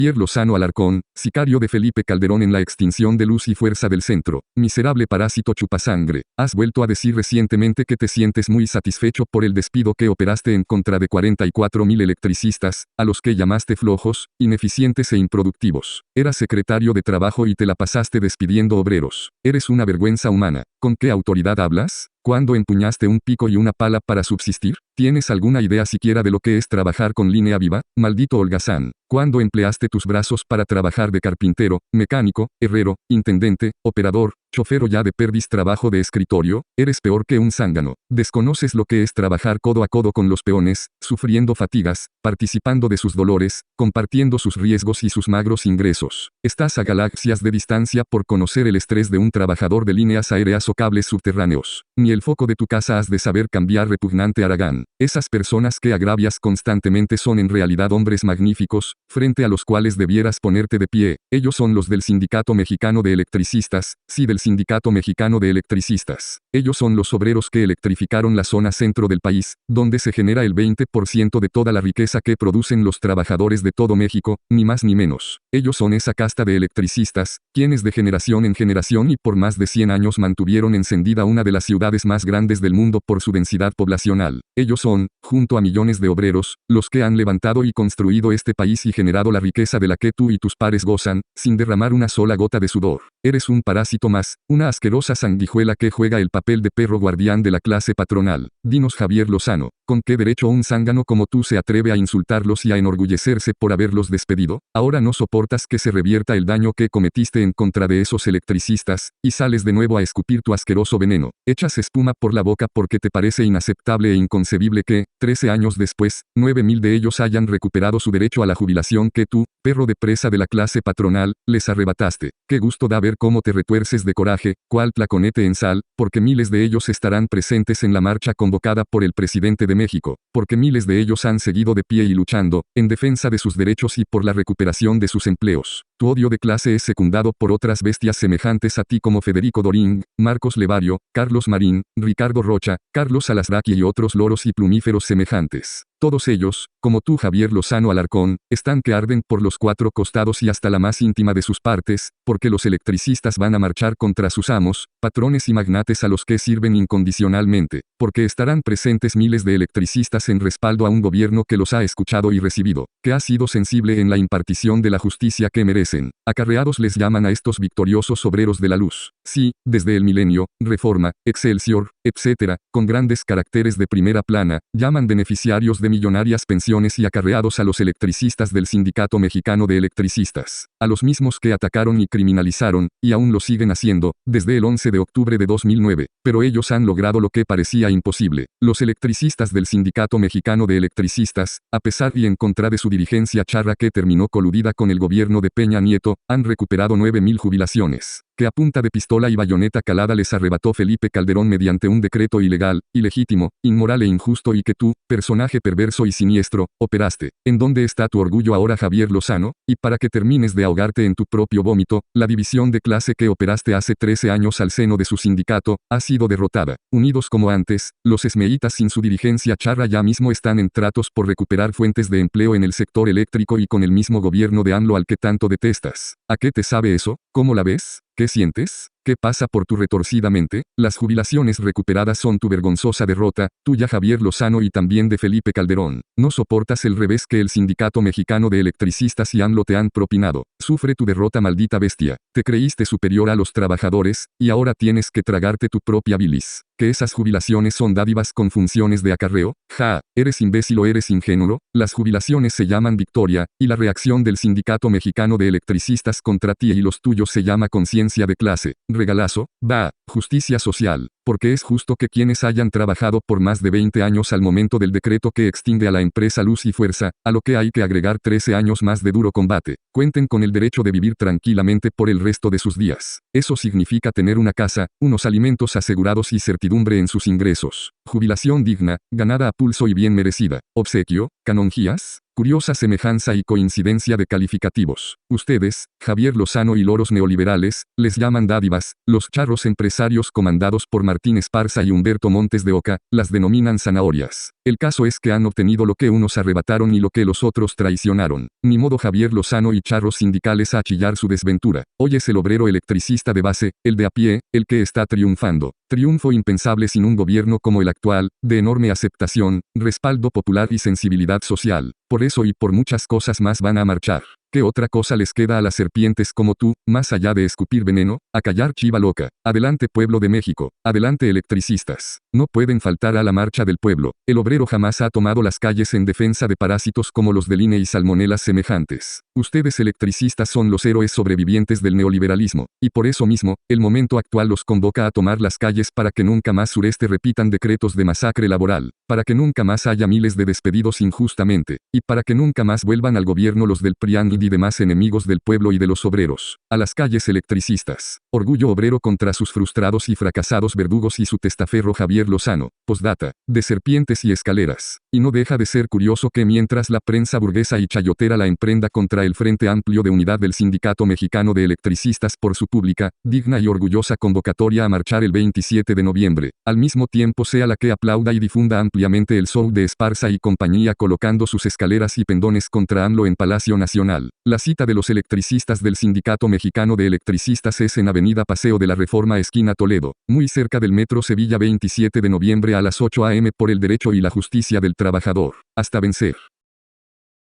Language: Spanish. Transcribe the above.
Javier Lozano Alarcón, sicario de Felipe Calderón en la extinción de Luz y Fuerza del Centro. Miserable parásito chupasangre. Has vuelto a decir recientemente que te sientes muy satisfecho por el despido que operaste en contra de 44.000 electricistas, a los que llamaste flojos, ineficientes e improductivos. Eras secretario de Trabajo y te la pasaste despidiendo obreros. Eres una vergüenza humana. ¿Con qué autoridad hablas? ¿Cuándo empuñaste un pico y una pala para subsistir? ¿Tienes alguna idea siquiera de lo que es trabajar con línea viva? Maldito holgazán. ¿Cuándo empleaste tus brazos para trabajar de carpintero, mecánico, herrero, intendente, operador, chofer o ya de perdiz trabajo de escritorio? Eres peor que un zángano. Desconoces lo que es trabajar codo a codo con los peones, sufriendo fatigas, participando de sus dolores, compartiendo sus riesgos y sus magros ingresos. Estás a galaxias de distancia por conocer el estrés de un trabajador de líneas aéreas o cables subterráneos. Ni el foco de tu casa has de saber cambiar, repugnante Aragán. Esas personas que agravias constantemente son en realidad hombres magníficos, frente a los cuales debieras ponerte de pie. Ellos son los del Sindicato Mexicano de Electricistas, sí, del Sindicato Mexicano de Electricistas. Ellos son los obreros que electrificaron la zona centro del país, donde se genera el 20% de toda la riqueza que producen los trabajadores de todo México, ni más ni menos. Ellos son esa casta de electricistas, quienes de generación en generación y por más de 100 años mantuvieron encendida una de las ciudades más grandes del mundo por su densidad poblacional. Ellos son, junto a millones de obreros, los que han levantado y construido este país y generado la riqueza de la que tú y tus pares gozan, sin derramar una sola gota de sudor. Eres un parásito más, una asquerosa sanguijuela que juega el papel de perro guardián de la clase patronal. Dinos, Javier Lozano, ¿con qué derecho un zángano como tú se atreve a insultarlos y a enorgullecerse por haberlos despedido? Ahora no soportas que se revierta el daño que cometiste en contra de esos electricistas, y sales de nuevo a escupir tu asqueroso veneno. Echas espuma por la boca porque te parece inaceptable e inconcebible que, 13 años después, 9.000 de ellos hayan recuperado su derecho a la jubilación que tú, perro de presa de la clase patronal, les arrebataste. Qué gusto da ver cómo te retuerces de coraje, cual tlaconete en sal, porque miles de ellos estarán presentes en la marcha convocada por el presidente de México, porque miles de ellos han seguido de pie y luchando, en defensa de sus derechos y por la recuperación de sus empleos. Tu odio de clase es secundado por otras bestias semejantes a ti como Federico Doring, Marcos Levario, Carlos Marín, Ricardo Rocha, Carlos Alasraqui y otros loros y plumíferos semejantes. Todos ellos, como tú, Javier Lozano Alarcón, están que arden por los cuatro costados y hasta la más íntima de sus partes, porque los electricistas van a marchar contra sus amos, patrones y magnates a los que sirven incondicionalmente, porque estarán presentes miles de electricistas en respaldo a un gobierno que los ha escuchado y recibido, que ha sido sensible en la impartición de la justicia que merecen. Acarreados les llaman a estos victoriosos obreros de la luz. Sí, desde el Milenio, Reforma, Excelsior, etc., con grandes caracteres de primera plana, llaman beneficiarios de millonarias pensiones y acarreados a los electricistas del Sindicato Mexicano de Electricistas, a los mismos que atacaron y criminalizaron, y aún lo siguen haciendo, desde el 11 de octubre de 2009, pero ellos han logrado lo que parecía imposible. Los electricistas del Sindicato Mexicano de Electricistas, a pesar y en contra de su dirigencia charra que terminó coludida con el gobierno de Peña Nieto, han recuperado 9.000 jubilaciones, que a punta de pistola y bayoneta calada les arrebató Felipe Calderón mediante un decreto ilegal, ilegítimo, inmoral e injusto y que tú, personaje perverso y siniestro, operaste. ¿En dónde está tu orgullo ahora, Javier Lozano? Y para que termines de ahogarte en tu propio vómito, la división de clase que operaste hace 13 años al seno de su sindicato, ha sido derrotada. Unidos como antes, los esmeitas sin su dirigencia charra ya mismo están en tratos por recuperar fuentes de empleo en el sector eléctrico y con el mismo gobierno de AMLO al que tanto detestas. ¿A qué te sabe eso? ¿Cómo la ves? ¿Qué sientes? ¿Qué pasa por tu retorcida mente? Las jubilaciones recuperadas son tu vergonzosa derrota, tuya, Javier Lozano, y también de Felipe Calderón. No soportas el revés que el Sindicato Mexicano de Electricistas y AMLO te han propinado. Sufre tu derrota, maldita bestia. Te creíste superior a los trabajadores, y ahora tienes que tragarte tu propia bilis. ¿Que esas jubilaciones son dádivas con funciones de acarreo? Ja, ¿eres imbécil o eres ingenuo? Las jubilaciones se llaman victoria, y la reacción del Sindicato Mexicano de Electricistas contra ti y los tuyos se llama conciencia de clase. Regalazo, va, justicia social, porque es justo que quienes hayan trabajado por más de 20 años al momento del decreto que extingue a la empresa Luz y Fuerza, a lo que hay que agregar 13 años más de duro combate, cuenten con el derecho de vivir tranquilamente por el resto de sus días. Eso significa tener una casa, unos alimentos asegurados y certidumbre en sus ingresos. Jubilación digna, ganada a pulso y bien merecida. Obsequio, canonjías, Curiosa semejanza y coincidencia de calificativos. Ustedes, Javier Lozano y loros neoliberales, les llaman dádivas, los charros empresarios comandados por Martín Esparza y Humberto Montes de Oca, las denominan zanahorias. El caso es que han obtenido lo que unos arrebataron y lo que los otros traicionaron. Ni modo Javier Lozano y charros sindicales a chillar su desventura. Hoy es el obrero electricista de base, el de a pie, el que está triunfando. Triunfo impensable sin un gobierno como el actual, de enorme aceptación, respaldo popular y sensibilidad social. Por eso y por muchas cosas más van a marchar. ¿Qué otra cosa les queda a las serpientes como tú, más allá de escupir veneno? A callar chiva loca. Adelante pueblo de México. Adelante electricistas. No pueden faltar a la marcha del pueblo. El obrero jamás ha tomado las calles en defensa de parásitos como los del INE y salmonelas semejantes. Ustedes electricistas son los héroes sobrevivientes del neoliberalismo. Y por eso mismo, el momento actual los convoca a tomar las calles para que nunca más sureste repitan decretos de masacre laboral. Para que nunca más haya miles de despedidos injustamente. Y para que nunca más vuelvan al gobierno los del PRIAN y demás enemigos del pueblo y de los obreros. A las calles electricistas. Orgullo obrero contra sus frustrados y fracasados verdugos y su testaferro Javier Lozano. Postdata. De serpientes y escaleras. Y no deja de ser curioso que mientras la prensa burguesa y chayotera la emprenda contra el Frente Amplio de Unidad del Sindicato Mexicano de Electricistas por su pública, digna y orgullosa convocatoria a marchar el 27 de noviembre, al mismo tiempo sea la que aplauda y difunda ampliamente el show de Esparza y compañía colocando sus escaleras y pendones contra AMLO en Palacio Nacional. La cita de los electricistas del Sindicato Mexicano de Electricistas es en Avenida Paseo de la Reforma esquina Toledo, muy cerca del Metro Sevilla 27 de noviembre a las 8 am por el derecho y la justicia del trabajador. Hasta vencer.